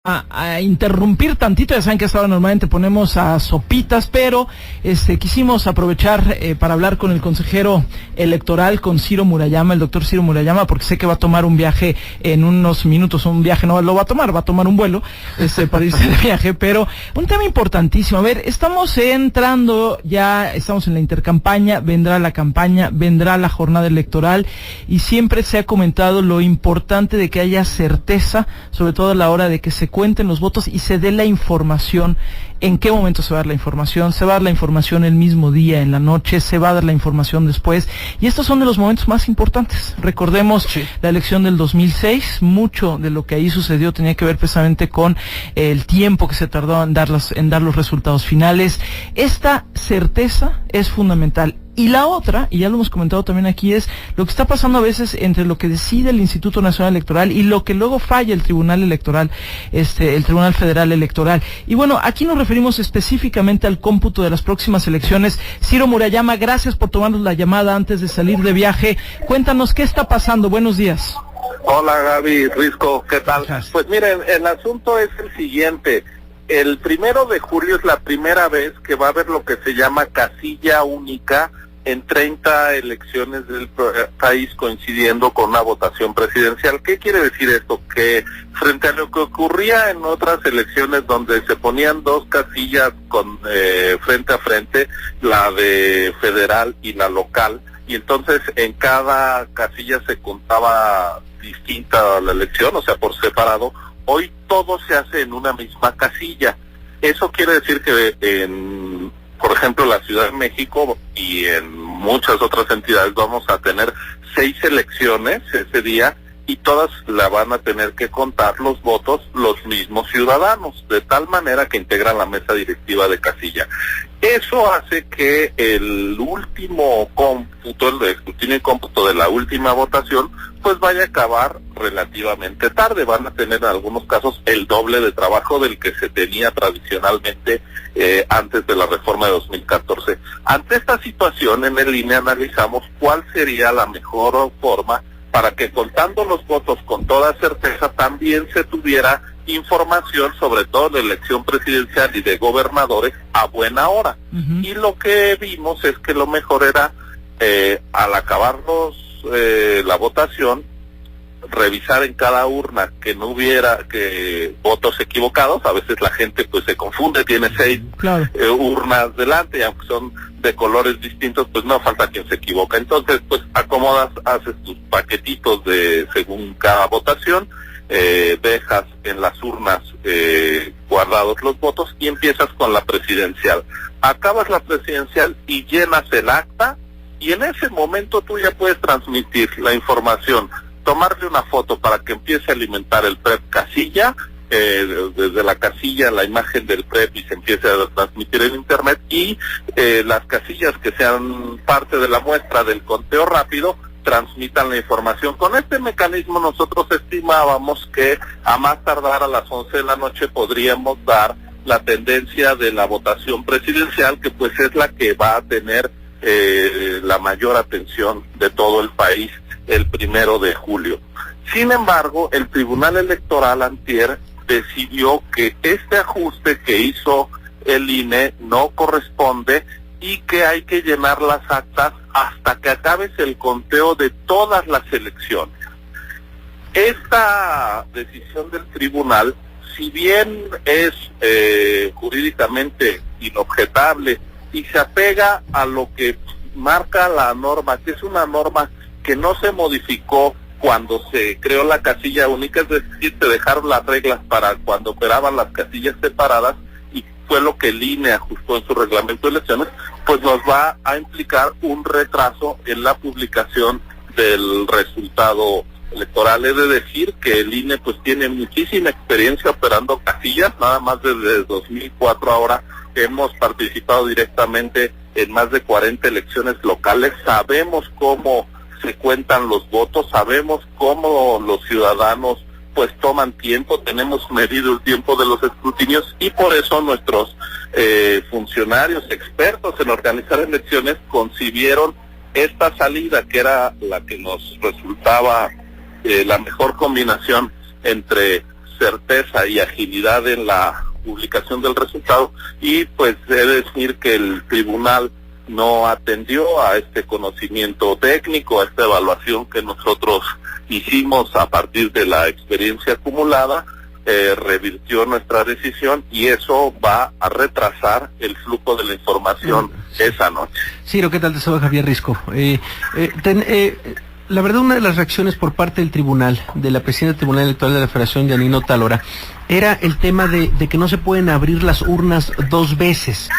A interrumpir tantito. Ya saben que ahora normalmente ponemos a sopitas, pero quisimos aprovechar para hablar con el consejero electoral, con Ciro Murayama, el doctor Ciro Murayama, porque sé que va a tomar un viaje en unos minutos. Un viaje no lo va a tomar un vuelo para irse de viaje, pero un tema importantísimo. A ver, estamos entrando ya, estamos en la intercampaña, vendrá la campaña, vendrá la jornada electoral, y siempre se ha comentado lo importante de que haya certeza, sobre todo a la hora de que se cuenten los votos y se dé la información. ¿En qué momento se va a dar la información? Se va a dar la información el mismo día, en la noche, se va a dar la información después, y estos son de los momentos más importantes. Recordemos la elección del 2006, mucho de lo que ahí sucedió tenía que ver precisamente con el tiempo que se tardó en dar los resultados finales. Esta certeza es fundamental. Y la otra, y ya lo hemos comentado también aquí, es lo que está pasando a veces entre lo que decide el Instituto Nacional Electoral y lo que luego falla el Tribunal Electoral, el Tribunal Federal Electoral. Y bueno, aquí nos referimos específicamente al cómputo de las próximas elecciones. Ciro Murayama, gracias por tomarnos la llamada antes de salir de viaje. Cuéntanos qué está pasando. Buenos días. Hola Gaby, Risco, ¿qué tal? Gracias. Pues miren, el asunto es el siguiente. El 1 de julio es la primera vez que va a haber lo que se llama casilla única en 30 elecciones del país, coincidiendo con una votación presidencial. ¿Qué quiere decir esto? Que frente a lo que ocurría en otras elecciones donde se ponían dos casillas frente a frente, la de federal y la local, y entonces en cada casilla se contaba distinta la elección, o sea, por separado, hoy todo se hace en una misma casilla. Eso quiere decir que por ejemplo, la Ciudad de México y en muchas otras entidades vamos a tener 6 elecciones ese día, y todas la van a tener que contar los votos los mismos ciudadanos, de tal manera que integran la mesa directiva de casilla. Eso hace que el último cómputo, el escrutinio y cómputo de la última votación, pues vaya a acabar relativamente tarde. Van a tener en algunos casos el doble de trabajo del que se tenía tradicionalmente antes de la reforma de 2014. Ante esta situación, en el INE analizamos cuál sería la mejor forma para que, contando los votos con toda certeza, también se tuviera información, sobre todo de elección presidencial y de gobernadores, a buena hora. Y lo que vimos es que lo mejor era, al acabar la votación, revisar en cada urna que no hubiera votos equivocados. A veces la gente pues se confunde, tiene 6 urnas delante, y aunque son de colores distintos, pues no falta quien se equivoca. Entonces pues acomodas, haces tus paquetitos según cada votación, dejas en las urnas guardados los votos y empiezas con la presidencial. Acabas la presidencial y llenas el acta, y en ese momento tú ya puedes transmitir la información, tomarle una foto para que empiece a alimentar el PREP casilla, desde la casilla la imagen del PREP, y se empiece a transmitir en internet, y las casillas que sean parte de la muestra del conteo rápido transmitan la información. Con este mecanismo nosotros estimábamos que a más tardar a las 11 de la noche podríamos dar la tendencia de la votación presidencial, que pues es la que va a tener la mayor atención de todo el país el 1 de julio. Sin embargo, el Tribunal Electoral antier decidió que este ajuste que hizo el INE no corresponde, y que hay que llenar las actas hasta que acabes el conteo de todas las elecciones. Esta decisión del tribunal, si bien es jurídicamente inobjetable y se apega a lo que marca la norma, que es una norma que no se modificó cuando se creó la casilla única, es decir, se dejaron las reglas para cuando operaban las casillas separadas, y fue lo que el INE ajustó en su reglamento de elecciones, pues nos va a implicar un retraso en la publicación del resultado electoral. He de decir que el INE pues tiene muchísima experiencia operando casillas, nada más desde 2004 ahora hemos participado directamente en más de 40 elecciones locales, sabemos cómo se cuentan los votos, sabemos cómo los ciudadanos pues toman tiempo, tenemos medido el tiempo de los escrutinios, y por eso nuestros funcionarios expertos en organizar elecciones concibieron esta salida, que era la que nos resultaba la mejor combinación entre certeza y agilidad en la publicación del resultado, y pues debe decir que el tribunal no atendió a este conocimiento técnico, a esta evaluación que nosotros hicimos a partir de la experiencia acumulada, revirtió nuestra decisión, y eso va a retrasar el flujo de la información esa noche. Ciro, ¿qué tal? Te saluda Javier Risco. La verdad, una de las reacciones por parte del tribunal, de la presidenta del Tribunal Electoral de la Federación, Yanino Talora, era el tema de que no se pueden abrir las urnas dos veces.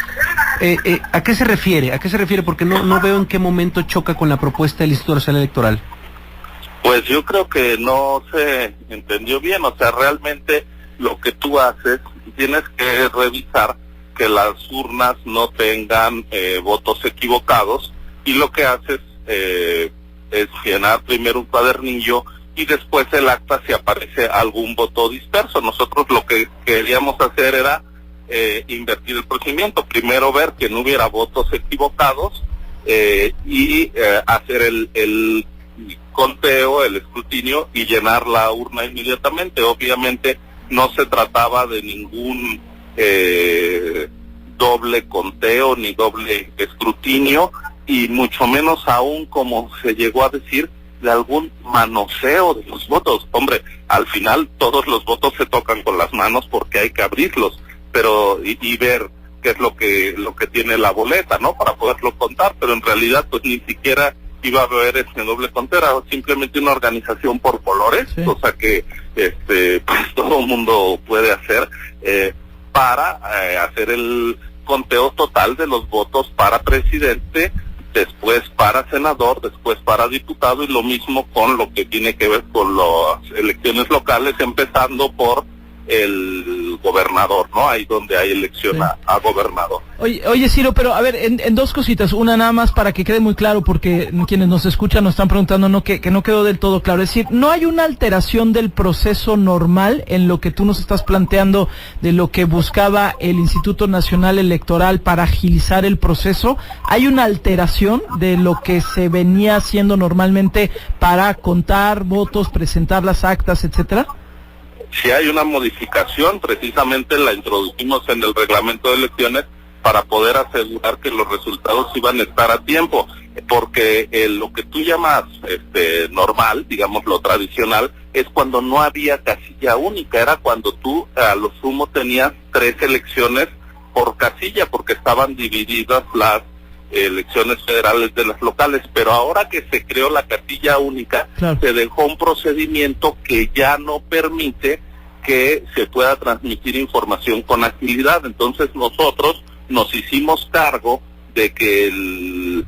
¿A qué se refiere? ¿A qué se refiere? Porque no veo en qué momento choca con la propuesta del Instituto Nacional Electoral. Pues yo creo que no se entendió bien. O sea, realmente lo que tú haces, tienes que revisar que las urnas no tengan votos equivocados, y lo que haces es llenar primero un cuadernillo y después el acta si aparece algún voto disperso. Nosotros lo que queríamos hacer era invertir el procedimiento, primero ver que no hubiera votos equivocados y hacer el conteo, el escrutinio y llenar la urna inmediatamente. Obviamente no se trataba de ningún doble conteo ni doble escrutinio, y mucho menos aún, como se llegó a decir, de algún manoseo de los votos. Hombre, al final todos los votos se tocan con las manos porque hay que abrirlos, pero y ver qué es lo que tiene la boleta, ¿no? Para poderlo contar, pero en realidad pues ni siquiera iba a haber este doble conteo, era simplemente una organización por colores, sí. Cosa que pues todo el mundo puede hacer para hacer el conteo total de los votos para presidente, después para senador, después para diputado, y lo mismo con lo que tiene que ver con las elecciones locales, empezando por el gobernador, ¿no? Ahí donde hay elección, sí, a gobernador. Oye, Ciro, pero a ver, en dos cositas, una nada más para que quede muy claro, porque quienes nos escuchan nos están preguntando que no quedó del todo claro. Es decir, no hay una alteración del proceso normal en lo que tú nos estás planteando de lo que buscaba el Instituto Nacional Electoral para agilizar el proceso. ¿Hay una alteración de lo que se venía haciendo normalmente para contar votos, presentar las actas, etcétera? Si hay una modificación, precisamente la introdujimos en el reglamento de elecciones para poder asegurar que los resultados iban a estar a tiempo, porque lo que tú llamas normal, digamos lo tradicional, es cuando no había casilla única, era cuando tú a lo sumo tenías 3 elecciones por casilla, porque estaban divididas las elecciones federales de las locales, pero ahora que se creó la casilla única, claro, se dejó un procedimiento que ya no permite que se pueda transmitir información con agilidad. Entonces nosotros nos hicimos cargo de que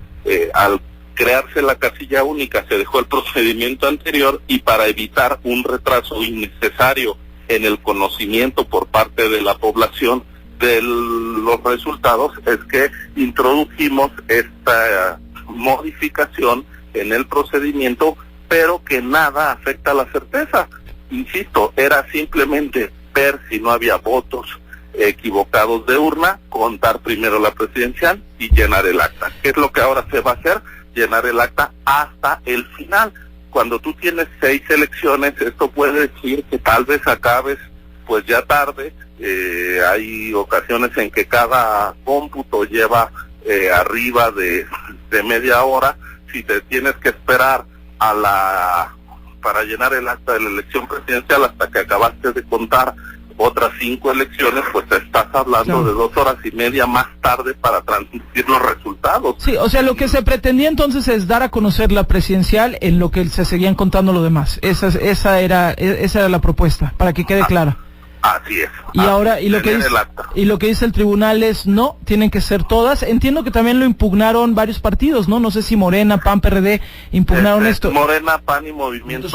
al crearse la casilla única se dejó el procedimiento anterior, y para evitar un retraso innecesario en el conocimiento por parte de la población de los resultados, es que introdujimos esta modificación en el procedimiento, pero que nada afecta a la certeza. Insisto, era simplemente ver si no había votos equivocados de urna, contar primero la presidencial y llenar el acta. ¿Qué es lo que ahora se va a hacer? Llenar el acta hasta el final. Cuando tú tienes 6 elecciones, esto puede decir que tal vez acabes pues ya tarde. Hay ocasiones en que cada cómputo lleva arriba de media hora. Si te tienes que esperar para llenar el acta de la elección presidencial hasta que acabaste de contar otras 5 elecciones, pues te estás hablando, claro, de 2 horas y media más tarde para transmitir los resultados. Sí, o sea, lo que se pretendía entonces es dar a conocer la presidencial en lo que se seguían contando lo demás. Esa era la propuesta, para que quede clara. Así es. Y ahora, lo que dice el tribunal es no, tienen que ser todas. Entiendo que también lo impugnaron varios partidos, ¿no? No sé si Morena, PAN, PRD impugnaron esto. Morena, PAN y Movimiento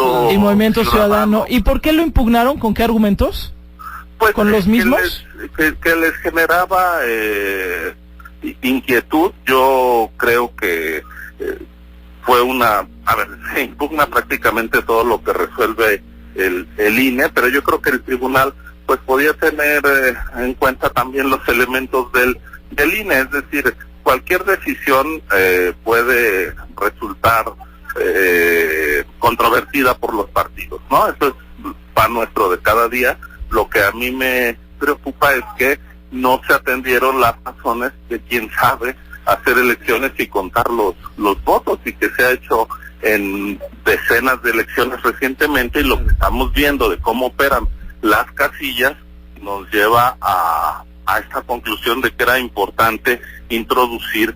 Ciudadano. ¿Y por qué lo impugnaron? ¿Con qué argumentos? Pues ¿con los mismos? Que les generaba inquietud. Yo creo que fue se impugna prácticamente todo lo que resuelve el INE, pero yo creo que el tribunal pues podía tener en cuenta también los elementos del INE, es decir, cualquier decisión puede resultar controvertida por los partidos, ¿no? Eso es pan nuestro de cada día, Lo que a mí me preocupa es que no se atendieron las razones de quien sabe hacer elecciones y contar los votos, y que se ha hecho en decenas de elecciones recientemente, y lo que estamos viendo de cómo operan las casillas nos lleva a esta conclusión de que era importante introducir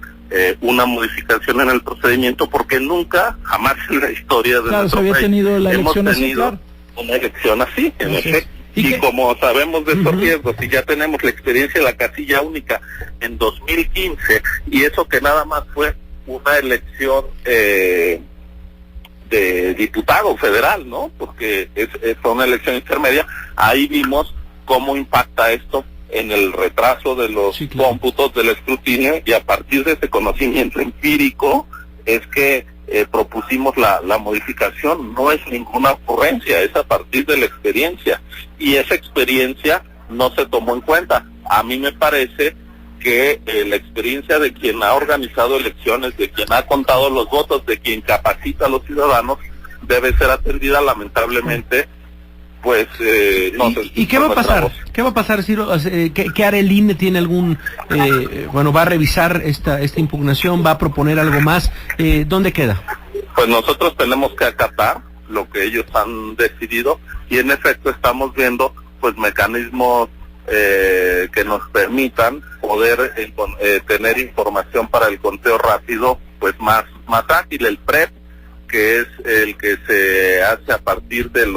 una modificación en el procedimiento, porque nunca, jamás en la historia de nuestro país tenido la hemos elección tenido así, una elección así, en efecto. ¿Y como sabemos de estos riesgos, y ya tenemos la experiencia de la casilla única en 2015, y eso que nada más fue una elección de diputado federal, ¿no? Porque fue una elección intermedia, ahí vimos cómo impacta esto en el retraso de los cómputos del escrutinio, y a partir de ese conocimiento empírico es que propusimos la modificación. No es ninguna ocurrencia, es a partir de la experiencia, y esa experiencia no se tomó en cuenta. A mí me parece que la experiencia de quien ha organizado elecciones, de quien ha contado los votos, de quien capacita a los ciudadanos, debe ser atendida. Lamentablemente, pues no sé. ¿Y qué va a pasar? ¿Qué va a pasar, Ciro? ¿Qué hará el INE? ¿Tiene algún va a revisar esta impugnación? ¿Va a proponer algo más? ¿Dónde queda? Pues nosotros tenemos que acatar lo que ellos han decidido, y en efecto estamos viendo pues mecanismos que nos permitan poder tener información para el conteo rápido, pues más ágil. El PREP, que es el que se hace a partir de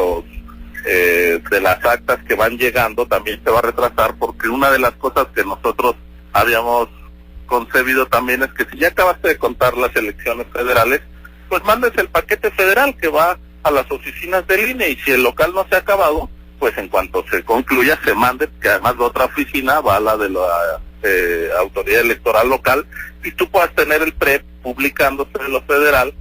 las actas que van llegando, también se va a retrasar, porque una de las cosas que nosotros habíamos concebido también es que si ya acabaste de contar las elecciones federales, pues mandes el paquete federal que va a las oficinas del INE, y si el local no se ha acabado, pues en cuanto se concluya se mande, que además de otra oficina va a la de la autoridad electoral local, y tú puedas tener el PREP publicándose en lo federal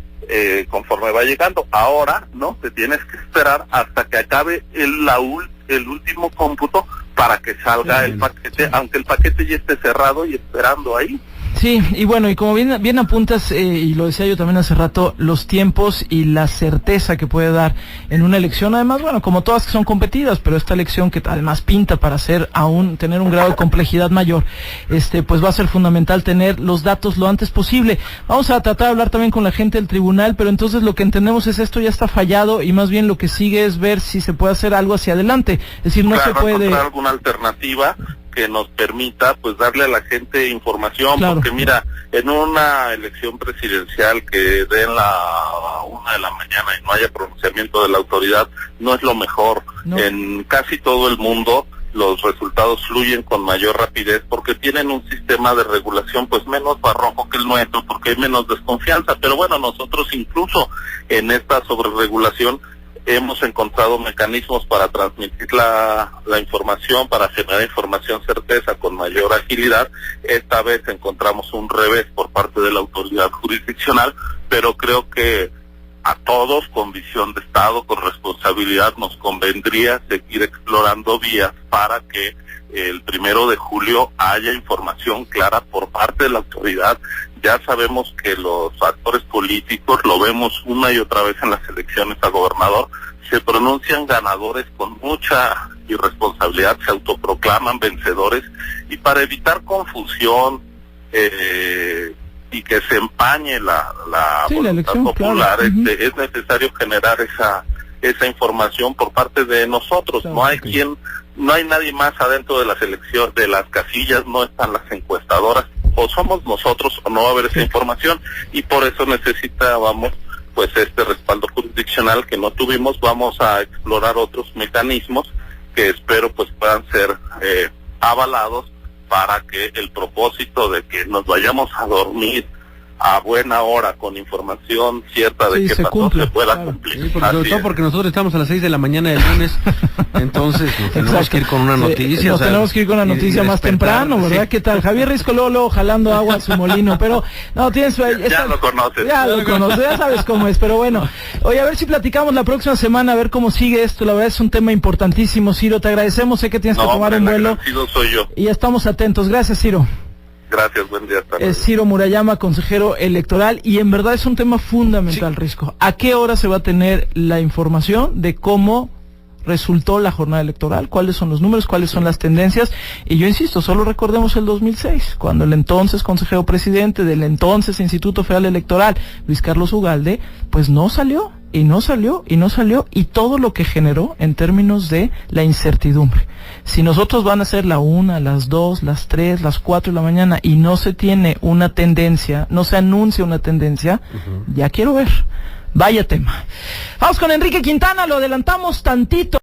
conforme va llegando. Ahora no, te tienes que esperar hasta que acabe el último cómputo para que salga el paquete, aunque el paquete ya esté cerrado y esperando ahí. Sí, y bueno, y como bien apuntas, y lo decía yo también hace rato, los tiempos y la certeza que puede dar en una elección, además, bueno, como todas que son competidas, pero esta elección que además pinta para tener un grado de complejidad mayor, pues va a ser fundamental tener los datos lo antes posible. Vamos a tratar de hablar también con la gente del tribunal, pero entonces lo que entendemos es esto ya está fallado, y más bien lo que sigue es ver si se puede hacer algo hacia adelante. Es decir, no se puede encontrar alguna alternativa que nos permita pues darle a la gente información, porque mira, en una elección presidencial que den la 1 de la mañana y no haya pronunciamiento de la autoridad, no es lo mejor. No. En casi todo el mundo los resultados fluyen con mayor rapidez, porque tienen un sistema de regulación pues menos barroco que el nuestro, porque hay menos desconfianza. Pero bueno, nosotros incluso en esta sobreregulación hemos encontrado mecanismos para transmitir la información, para generar información certeza con mayor agilidad. Esta vez encontramos un revés por parte de la autoridad jurisdiccional, pero creo que a todos, con visión de Estado, con responsabilidad, nos convendría seguir explorando vías para que el 1 de julio haya información clara por parte de la autoridad. Ya sabemos que los actores políticos, lo vemos una y otra vez en las elecciones a gobernador, se pronuncian ganadores con mucha irresponsabilidad, se autoproclaman vencedores, y para evitar confusión y que se empañe la voluntad elección popular, claro. Es necesario generar esa información por parte de nosotros. Claro, no hay nadie más adentro de las elecciones, de las casillas, no están las encuestadoras. O somos nosotros o no va a haber esa información, y por eso necesitábamos pues este respaldo jurisdiccional que no tuvimos. Vamos a explorar otros mecanismos que espero pues puedan ser avalados para que el propósito de que nos vayamos a dormir a buena hora con información cierta de qué pasó se pueda cumplir. Sí, sobre todo porque nosotros estamos a las 6 de la mañana del lunes, entonces tenemos que ir con una noticia. Nos tenemos que ir con una noticia más temprano, ¿verdad? Sí. ¿Qué tal? Javier Risco luego jalando agua a su molino, pero no, tienes... Ya lo conoces. Ya lo conoces, ya sabes cómo es, pero bueno. Oye, a ver si platicamos la próxima semana, a ver cómo sigue esto. La verdad es un tema importantísimo, Ciro, te agradecemos, sé que tienes que tomar un vuelo. Soy yo. Y estamos atentos. Gracias, Ciro. Gracias, buen día. Es Ciro Murayama, consejero electoral, y en verdad es un tema fundamental, Risco. ¿A qué hora se va a tener la información de cómo resultó la jornada electoral, cuáles son los números, cuáles son las tendencias, y yo insisto, solo recordemos el 2006, cuando el entonces consejero presidente del entonces Instituto Federal Electoral, Luis Carlos Ugalde, pues no salió, y todo lo que generó en términos de la incertidumbre. Si nosotros van a ser la 1, las 2, las 3, las 4 de la mañana y no se tiene una tendencia, no se anuncia una tendencia, ya quiero ver. Vaya tema. Vamos con Enrique Quintana, lo adelantamos tantito.